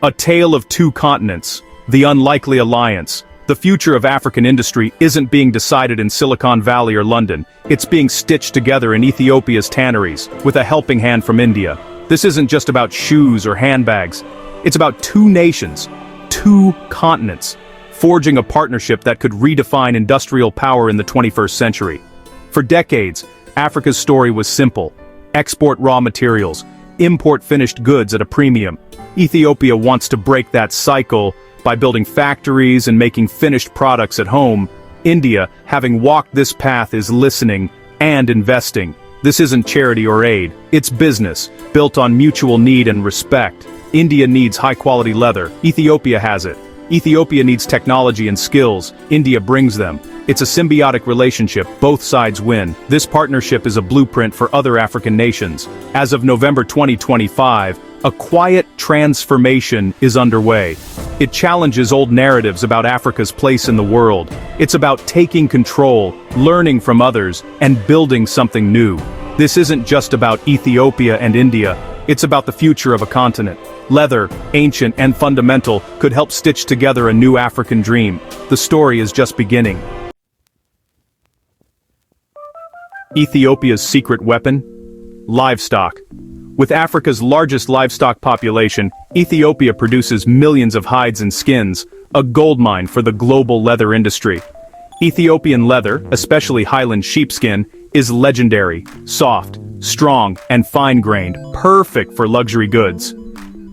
A tale of two continents, the unlikely alliance. The future of African industry isn't being decided in Silicon Valley or London, it's being stitched together in Ethiopia's tanneries, with a helping hand from India. This isn't just about shoes or handbags, it's about two nations, two continents, forging a partnership that could redefine industrial power in the 21st century. For decades, Africa's story was simple: export raw materials, import finished goods at a premium. Ethiopia wants to break that cycle by building factories and making finished products at home. India, having walked this path, is listening and investing. This isn't charity or aid, it's business, built on mutual need and respect. India needs high-quality leather, Ethiopia has it. Ethiopia needs technology and skills, India brings them. It's a symbiotic relationship, both sides win. This partnership is a blueprint for other African nations. As of November 2025, a quiet transformation is underway. It challenges old narratives about Africa's place in the world. It's about taking control, learning from others, and building something new. This isn't just about Ethiopia and India, it's about the future of a continent. Leather, ancient and fundamental, could help stitch together a new African dream. The story is just beginning. Ethiopia's secret weapon? Livestock. With Africa's largest livestock population, Ethiopia produces millions of hides and skins, a goldmine for the global leather industry. Ethiopian leather, especially highland sheepskin, is legendary, soft, strong, and fine-grained, perfect for luxury goods.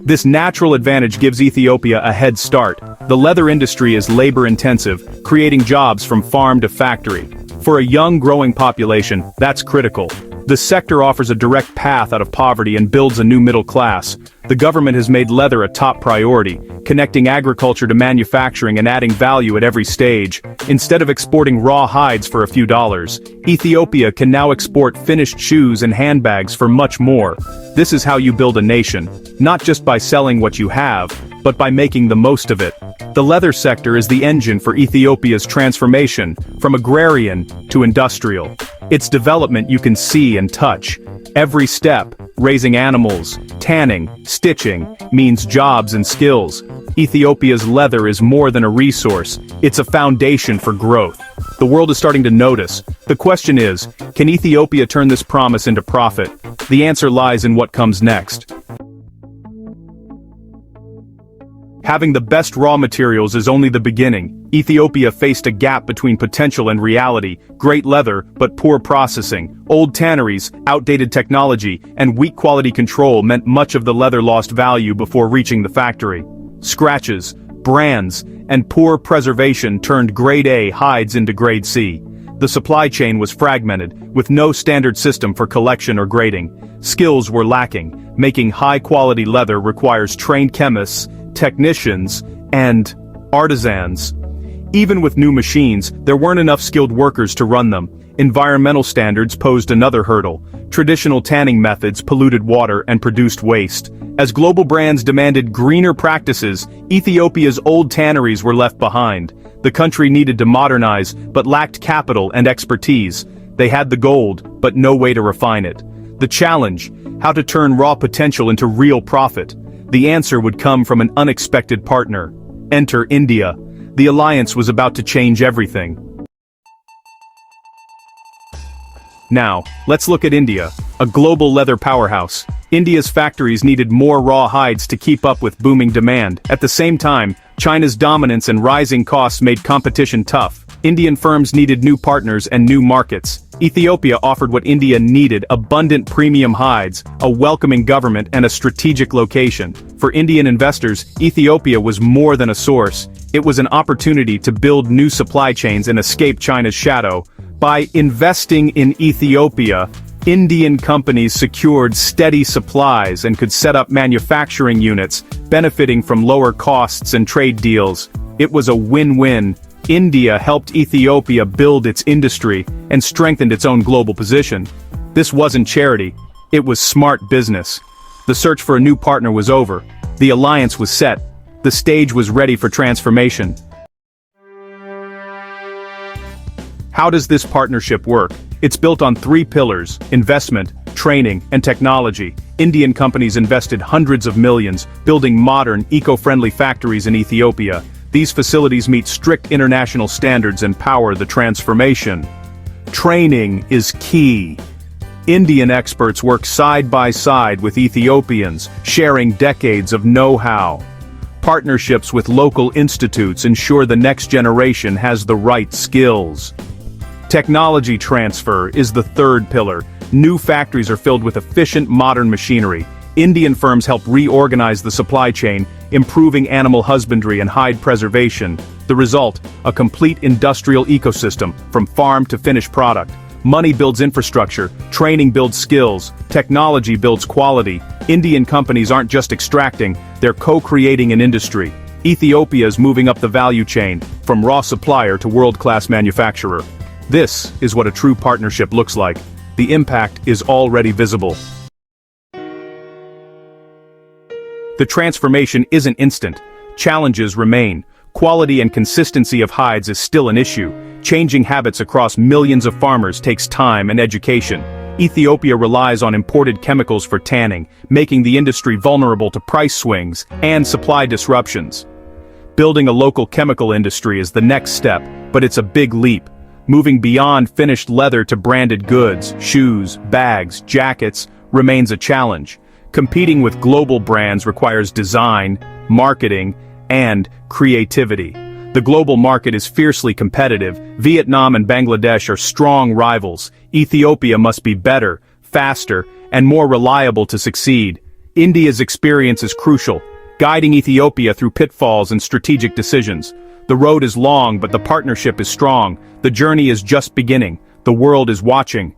This natural advantage gives Ethiopia a head start. The leather industry is labor-intensive, creating jobs from farm to factory. For a young, growing population, that's critical. The sector offers a direct path out of poverty and builds a new middle class. The government has made leather a top priority, connecting agriculture to manufacturing and adding value at every stage. Instead of exporting raw hides for a few dollars, Ethiopia can now export finished shoes and handbags for much more. This is how you build a nation, not just by selling what you have, but by making the most of it. The leather sector is the engine for Ethiopia's transformation, from agrarian to industrial. Its development you can see and touch. Every step, raising animals, tanning, stitching, means jobs and skills. Ethiopia's leather is more than a resource, it's a foundation for growth. The world is starting to notice. The question is, can Ethiopia turn this promise into profit? The answer lies in what comes next. Having the best raw materials is only the beginning. Ethiopia faced a gap between potential and reality: great leather, but poor processing. Old tanneries, outdated technology, and weak quality control meant much of the leather lost value before reaching the factory. Scratches, brands, and poor preservation turned grade A hides into grade C. The supply chain was fragmented, with no standard system for collection or grading. Skills were lacking. Making high-quality leather requires trained chemists, technicians, and artisans. Even with new machines, there weren't enough skilled workers to run them. Environmental standards posed another hurdle. Traditional tanning methods polluted water and produced waste. As global brands demanded greener practices, Ethiopia's old tanneries were left behind. The country needed to modernize, but lacked capital and expertise. They had the gold, but no way to refine it. The challenge: how to turn raw potential into real profit. The answer would come from an unexpected partner. Enter India. The alliance was about to change everything. Now, let's look at India, a global leather powerhouse. India's factories needed more raw hides to keep up with booming demand. At the same time, China's dominance and rising costs made competition tough. Indian firms needed new partners and new markets. Ethiopia offered what India needed: abundant premium hides, a welcoming government, and a strategic location. For Indian investors, Ethiopia was more than a source. It was an opportunity to build new supply chains and escape China's shadow. By investing in Ethiopia, Indian companies secured steady supplies and could set up manufacturing units, benefiting from lower costs and trade deals. It was a win-win. India helped Ethiopia build its industry and strengthened its own global position. This wasn't charity, it was smart business. The search for a new partner was over. The alliance was set. The stage was ready for transformation. How does this partnership work? It's built on three pillars: investment, training, and technology. Indian companies invested hundreds of millions, building modern, eco-friendly factories in Ethiopia. These facilities meet strict international standards and power the transformation. Training is key. Indian experts work side by side with Ethiopians, sharing decades of know-how. Partnerships with local institutes ensure the next generation has the right skills. Technology transfer is the third pillar. New factories are filled with efficient modern machinery. Indian firms help reorganize the supply chain, improving animal husbandry and hide preservation. The result, a complete industrial ecosystem, from farm to finished product. Money builds infrastructure, training builds skills, technology builds quality. Indian companies aren't just extracting, they're co-creating an industry. Ethiopia is moving up the value chain, from raw supplier to world-class manufacturer. This is what a true partnership looks like. The impact is already visible. The transformation isn't instant. Challenges remain. Quality and consistency of hides is still an issue. Changing habits across millions of farmers takes time and education. Ethiopia relies on imported chemicals for tanning, making the industry vulnerable to price swings and supply disruptions. Building a local chemical industry is the next step, but it's a big leap. Moving beyond finished leather to branded goods, shoes, bags, jackets, remains a challenge. Competing with global brands requires design, marketing, and creativity. The global market is fiercely competitive. Vietnam and Bangladesh are strong rivals. Ethiopia must be better, faster, and more reliable to succeed. India's experience is crucial, guiding Ethiopia through pitfalls and strategic decisions. The road is long, but the partnership is strong. The journey is just beginning. The world is watching.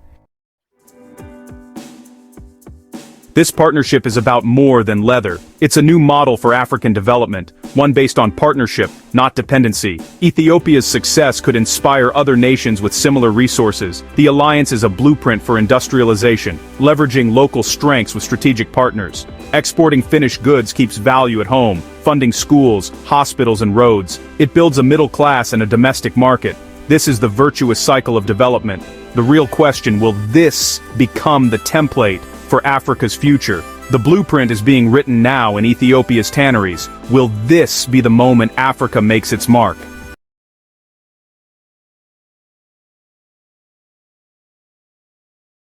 This partnership is about more than leather. It's a new model for African development, one based on partnership, not dependency. Ethiopia's success could inspire other nations with similar resources. The alliance is a blueprint for industrialization, leveraging local strengths with strategic partners. Exporting finished goods keeps value at home, funding schools, hospitals, and roads. It builds a middle class and a domestic market. This is the virtuous cycle of development. The real question: will this become the template for Africa's future? The blueprint is being written now in Ethiopia's tanneries. Will this be the moment Africa makes its mark?